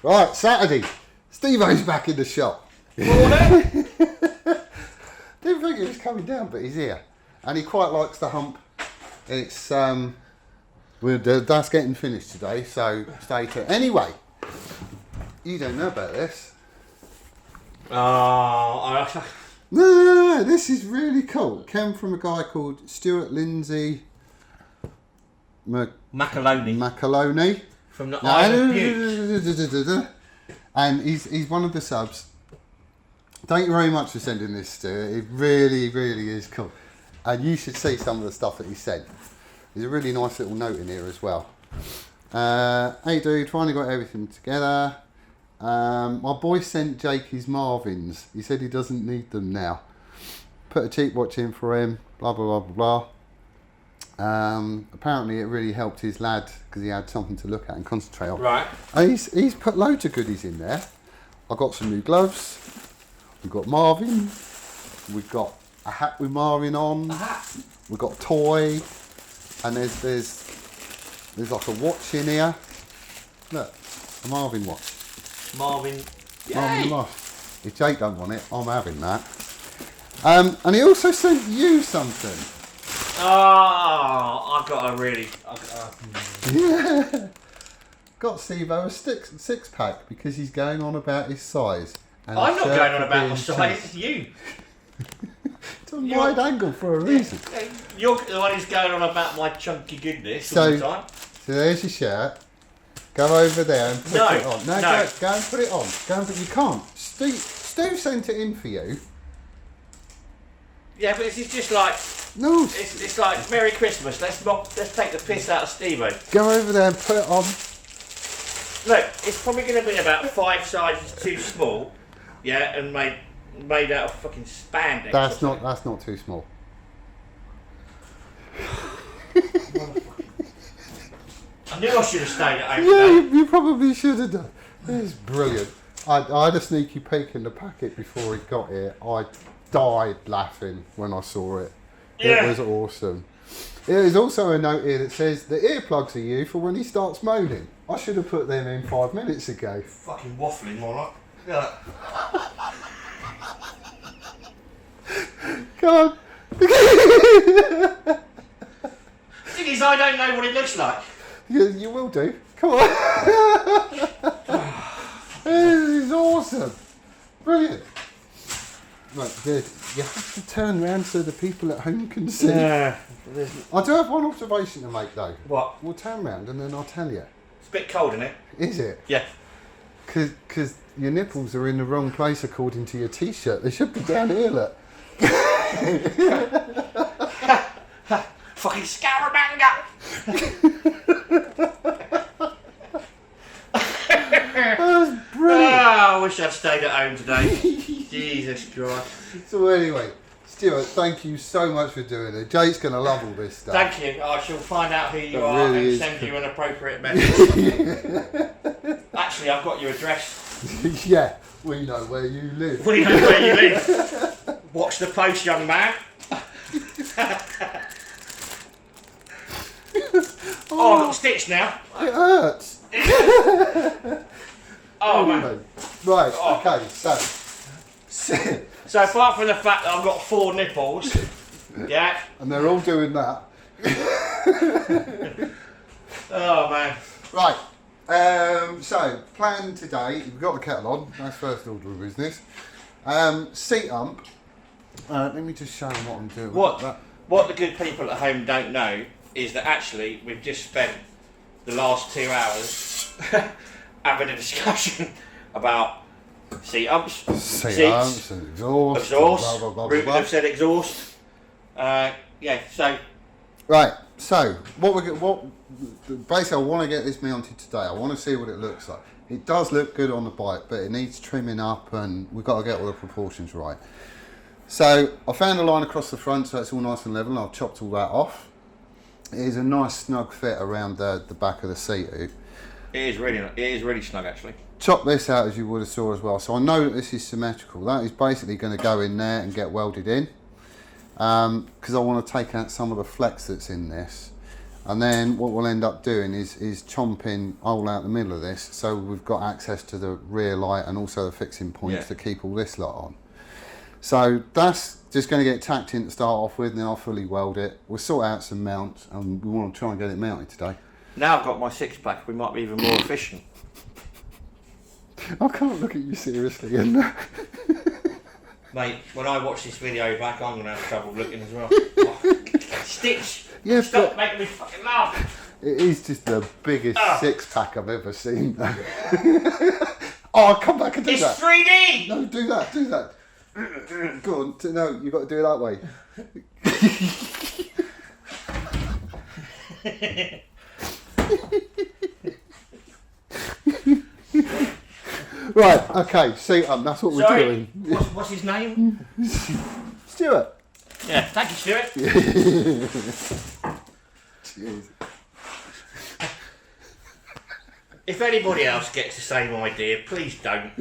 Right, Saturday. Steve-O's back in the shop. Morning. Didn't think he was coming down, but he's here. And he quite likes the hump. It's that's getting finished today, so stay tuned. Anyway, you don't know about this. No, this is really cool. It came from a guy called Stuart Lindsay Macaloni. From the Isle of Bute. And he's one of the subs. Thank you very much for sending this, Stuart. It really, really is cool. And you should see some of the stuff that he sent. There's a really nice little note in here as well. Hey dude, finally got everything together. My boy sent Jake his Marvins. He said he doesn't need them now. Put a cheap watch in for him, blah, blah, blah, blah, blah. Apparently it really helped his lad because he had something to look at and concentrate on. Right. And he's put loads of goodies in there. I got some new gloves. We've got Marvin. We've got a hat with Marvin on. A hat. We've got a toy. And there's like a watch in here. Look, a Marvin watch. Marvin watch. If Jake don't want it, I'm having that. And he also sent you something. Oh, I've got a really... Yeah. Got Steve-O a six pack because he's going on about his size. And I'm not going on about my size, it's you. It's a wide angle for a reason. You're the one who's going on about my chunky goodness all the time. So there's your shirt. Go over there and put it on. No. Go and put it on. You can't. Steve sent it in for you. Yeah, but this is just like... No. It's like Merry Christmas. Let's take the piss out of Steve-O. Go over there and put it on. Look, it's probably going to be about 5 sizes too small. Yeah, and made out of fucking spandex. That's not too small. I knew I should have stayed at home. Yeah, you probably should have done. It's brilliant. I had a sneaky peek in the packet before it got here. I died laughing when I saw it. Yeah. It was awesome. There's also a note here that says the earplugs are you for when he starts moaning. I should have put them in 5 minutes ago. Fucking waffling, more like. Yeah. Come on. Thing is, I don't know what it looks like. You will do. Come on. This is awesome. Brilliant. Right, good. You have to turn around so the people at home can see. Yeah. I do have one observation to make though. What? We'll turn around and then I'll tell you. It's a bit cold, isn't it? Is it? Yeah. Because your nipples are in the wrong place according to your t-shirt. They should be down here, look. Fucking scaramanga! That was brilliant. I wish I'd stayed at home today. Jesus Christ. So anyway, Stuart, thank you so much for doing it. Jake's going to love all this stuff. Thank you. I shall find out who you That are really and is send cool. you an appropriate message. Actually, I've got your address. Yeah, we know where you live. We know where you live. Watch the post, young man. Oh, I've got stitched now. It hurts. Oh, man. Right, Oh. okay, so. So apart from the fact that I've got 4 nipples, yeah. And they're all doing that. Oh, man. Right, so, plan today, we've got the kettle on, that's first order of business. Seat hump, let me just show them what I'm doing. What the good people at home don't know is that actually we've just spent the last 2 hours having a discussion about seat humps, seats, and exhaust, blah, blah, blah, Ruben blah. have said exhaust. Yeah, so... Right, so, basically I want to get this mounted today. I want to see what it looks like. It does look good on the bike, but it needs trimming up and we've got to get all the proportions right. So, I found a line across the front so it's all nice and level and I've chopped all that off. It is a nice snug fit around the back of the seat. It is really snug actually. Chop this out as you would have saw as well. So I know that this is symmetrical. That is basically going to go in there and get welded in. Because I want to take out some of the flex that's in this. And then what we'll end up doing is chomping hole out the middle of this, so we've got access to the rear light and also the fixing points to keep all this lot on. So that's just going to get tacked in to start off with, and then I'll fully weld it. We'll sort out some mounts, and we want to try and get it mounted today. Now I've got my 6-pack, we might be even more efficient. I can't look at you seriously. And Mate, when I watch this video back, I'm going to have trouble looking as well. Oh, Stitch! Yeah, stop making me fucking laugh! It is just the biggest 6-pack I've ever seen. Oh, come back and do that. It's 3D! No, do that. Go on, no, you've got to do it that way. Right, okay, seat up, that's what we're doing. What's his name? Stuart. Yeah, thank you, Stuart. Jeez. If anybody else gets the same idea, please don't.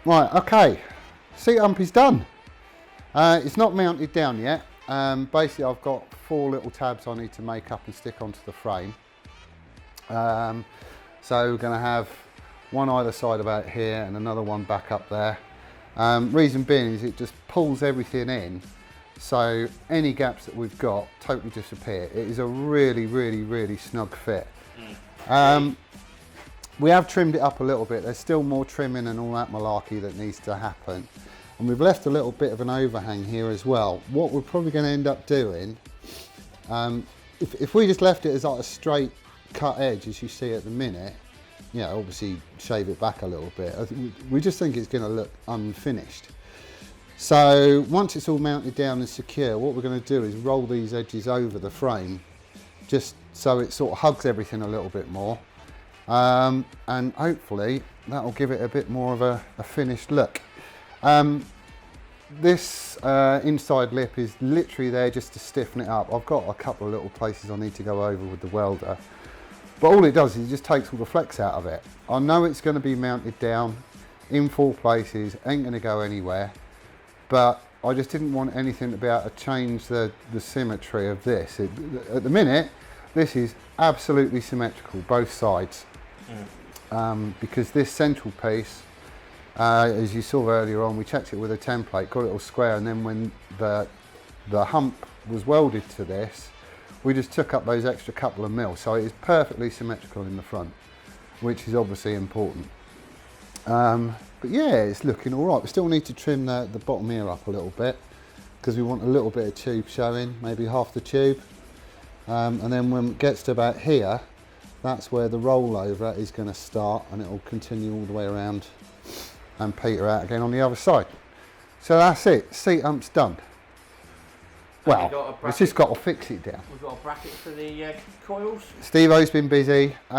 Right, okay, seat hump is done. It's not mounted down yet. Basically I've got 4 little tabs I need to make up and stick onto the frame. So we're going to have one either side about here and another one back up there. Reason being is it just pulls everything in, so any gaps that we've got totally disappear. It is a really snug fit. We have trimmed it up a little bit. There's still more trimming and all that malarkey that needs to happen. And we've left a little bit of an overhang here as well. What we're probably going to end up doing, if we just left it as like a straight cut edge as you see at the minute, you know, obviously shave it back a little bit, we just think it's going to look unfinished. So once it's all mounted down and secure, what we're going to do is roll these edges over the frame, just so it sort of hugs everything a little bit more. And hopefully that'll give it a bit more of a finished look. This inside lip is literally there just to stiffen it up. I've got a couple of little places I need to go over with the welder, but all it does is it just takes all the flex out of it. I know it's going to be mounted down in 4 places, ain't going to go anywhere, but I just didn't want anything to be able to change the symmetry of this. At the minute, this is absolutely symmetrical, both sides. Because this central piece, as you saw earlier on, we checked it with a template, got it all square, and then when the hump was welded to this, we just took up those extra couple of mil, so it is perfectly symmetrical in the front, which is obviously important. But yeah, it's looking all right. We still need to trim the bottom ear up a little bit because we want a little bit of tube showing, maybe half the tube. And then when it gets to about here, that's where the rollover is going to start, and it will continue all the way around and peter out again on the other side. So that's it, seat hump's done. Well, we've just got to fix it down. We've got a bracket for the coils. Steve-O's been busy. We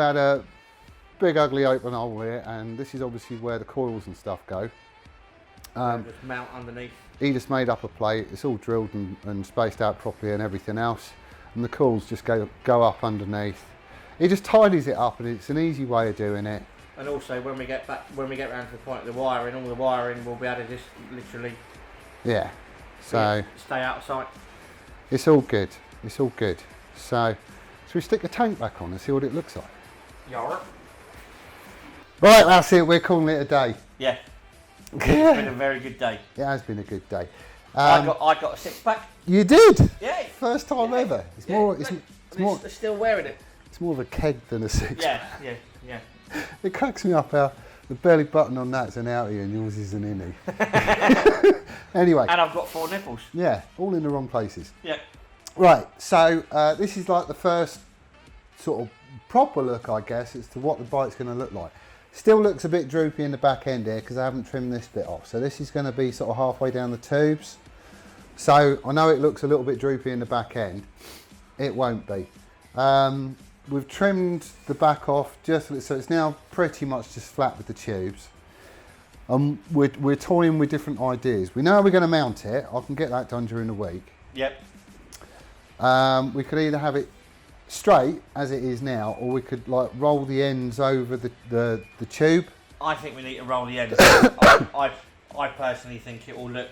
had a big ugly open hole here, and this is obviously where the coils and stuff go. Just mount underneath. He just made up a plate, it's all drilled and spaced out properly and everything else, and the coils just go up underneath. He just tidies it up, and it's an easy way of doing it. And also when we get round to the point of the wiring, all the wiring will be able to just literally so stay out of sight. It's all good, it's all good. So we stick the tank back on and see what it looks like? Yarr. Right, that's it, we're calling it a day. Yeah. It's been a very good day. It has been a good day. I got a 6-pack. You did? Yeah. First time ever. It's more. It's more. Still wearing it. It's more of a keg than a 6-pack. Yeah. It cracks me up how the belly button on that's an outie and yours is an innie. Anyway. And I've got 4 nipples. Yeah, all in the wrong places. Yeah. Right. So this is like the first sort of proper look, I guess, as to what the bike's going to look like. Still looks a bit droopy in the back end here because I haven't trimmed this bit off. So this is going to be sort of halfway down the tubes. So I know it looks a little bit droopy in the back end. It won't be. We've trimmed the back off just so it's now pretty much just flat with the tubes. We're toying with different ideas. We know how we're going to mount it. I can get that done during the week. Yep. We could either have it straight as it is now, or we could like roll the ends over the tube. I think we need to roll the ends. I personally think it will look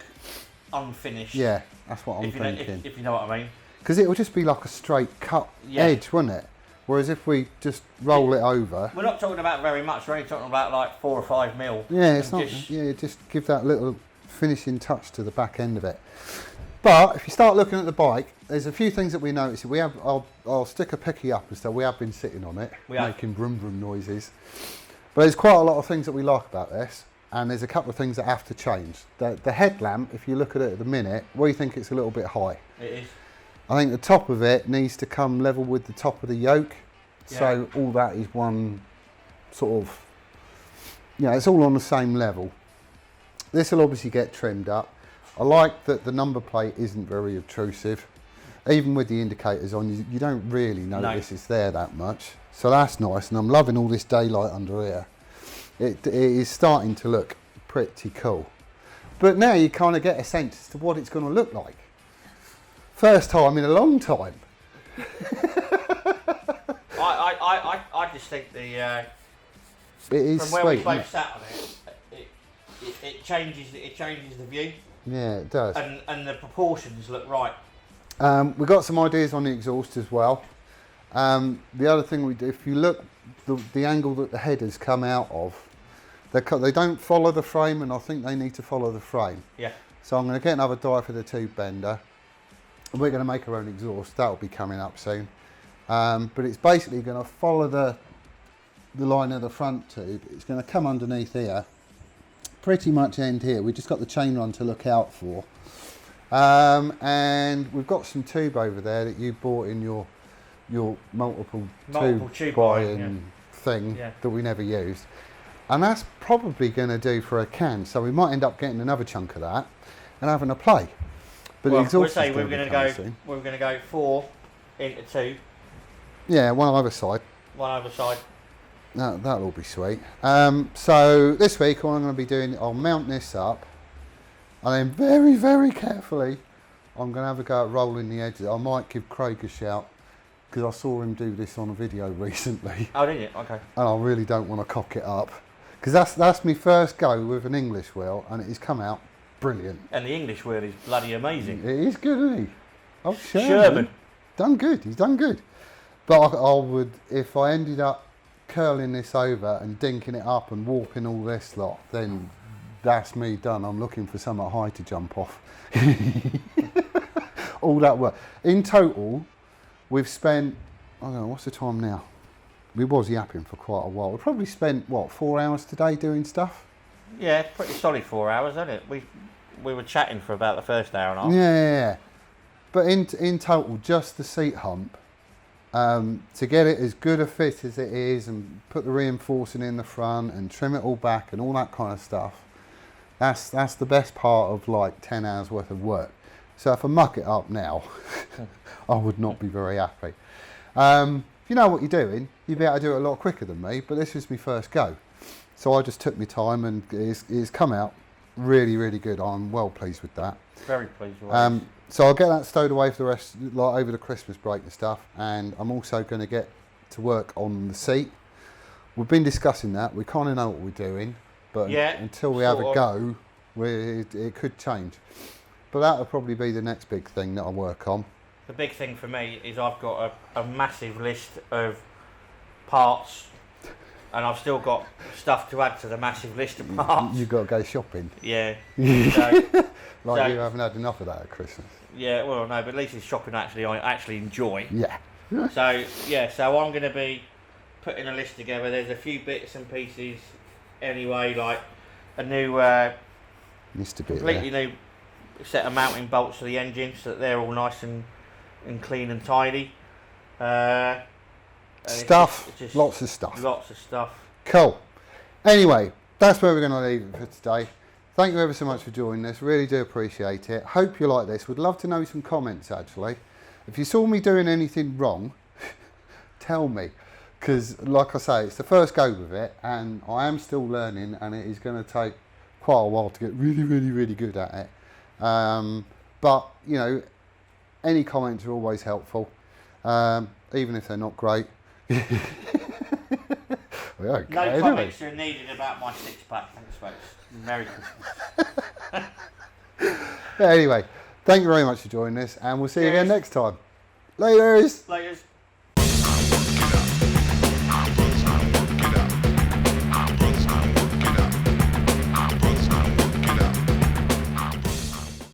unfinished. Yeah, that's what I'm thinking. If you know what I mean. Because it will just be like a straight cut edge, wouldn't it? Whereas if we just roll it over, we're not talking about very much. We're only talking about like 4 or 5 mil. Yeah, it's not. Just give that little finishing touch to the back end of it. But if you start looking at the bike, there's a few things that we notice. We have, I'll stick a picky up and stuff. We have been sitting on it, making vroom vroom noises. But there's quite a lot of things that we like about this, and there's a couple of things that have to change. The headlamp, if you look at it at the minute, we think it's a little bit high. It is. I think the top of it needs to come level with the top of the yoke. Yeah. So all that is one sort of, it's all on the same level. This will obviously get trimmed up. I like that the number plate isn't very obtrusive. Even with the indicators on, you don't really notice it's there that much. So that's nice, and I'm loving all this daylight under here. It is starting to look pretty cool. But now you kind of get a sense as to what it's going to look like. First time in a long time. I just think it is from where sweet, we both sat on it changes the view. Yeah, it does. And the proportions look right. We've got some ideas on the exhaust as well. The other thing we do, if you look, the angle that the headers come out of, they don't follow the frame, and I think they need to follow the frame. Yeah. So I'm going to get another die for the tube bender, and we're going to make our own exhaust. That'll be coming up soon. But it's basically going to follow the line of the front tube. It's going to come underneath here, pretty much end here. We've just got the chain run to look out for. And we've got some tube over there that you bought in your multiple tube buying thing that we never used. And that's probably going to do for a can. So we might end up getting another chunk of that and having a play. But we're going to go 4 into 2. Yeah, one either side. One either side. That'll all be sweet. So this week all I'm going to be doing, I'll mount this up, and then very, very carefully I'm going to have a go at rolling the edges. I might give Craig a shout, because I saw him do this on a video recently. Oh, did you? Okay. And I really don't want to cock it up, because that's my first go with an English wheel, and it has come out brilliant. And the English wheel is bloody amazing. It is good, isn't he? Oh, Sherman. Done good, he's done good. But I would, if I ended up curling this over and dinking it up and warping all this lot, then that's me done. I'm looking for something high to jump off. all that work. In total, we've spent, I don't know, what's the time now? We was yapping for quite a while. We probably spent, what, 4 hours today doing stuff? Yeah, pretty solid 4 hours, isn't it? We were chatting for about the first hour and a half. Yeah. But in total, just the seat hump, to get it as good a fit as it is and put the reinforcing in the front and trim it all back and all that kind of stuff, that's the best part of like 10 hours worth of work. So if I muck it up now, I would not be very happy. If you know what you're doing, you'd be able to do it a lot quicker than me, but this was my first go. So I just took my time and it's come out really, really good. I'm well pleased with that. Very pleased with it. So I'll get that stowed away for the rest, like over the Christmas break and stuff, and I'm also going to get to work on the seat. We've been discussing that. We kind of know what we're doing, but until we have a go, it could change. But that'll probably be the next big thing that I work on. The big thing for me is I've got a massive list of parts, and I've still got stuff to add to the massive list of parts. You've got to go shopping. Yeah. You haven't had enough of that at Christmas. Yeah, well, no, but at least it's shopping I actually enjoy. Yeah. So I'm going to be putting a list together. There's a few bits and pieces anyway, like a new, completely new set of mounting bolts for the engine, so that they're all nice and clean and tidy. Stuff, lots of stuff. Lots of stuff. Cool. Anyway, that's where we're going to leave it for today. Thank you ever so much for joining us. Really do appreciate it. Hope you like this. Would love to know some comments, actually. If you saw me doing anything wrong, tell me. Because, like I say, it's the first go with it, and I am still learning, and it is going to take quite a while to get really, really, really good at it. But, you know, any comments are always helpful, even if they're not great. Okay, no comments are needed about my six-pack. Thanks, folks. Merry Christmas. Anyway, thank you very much for joining us, and we'll see you again next time. Laters.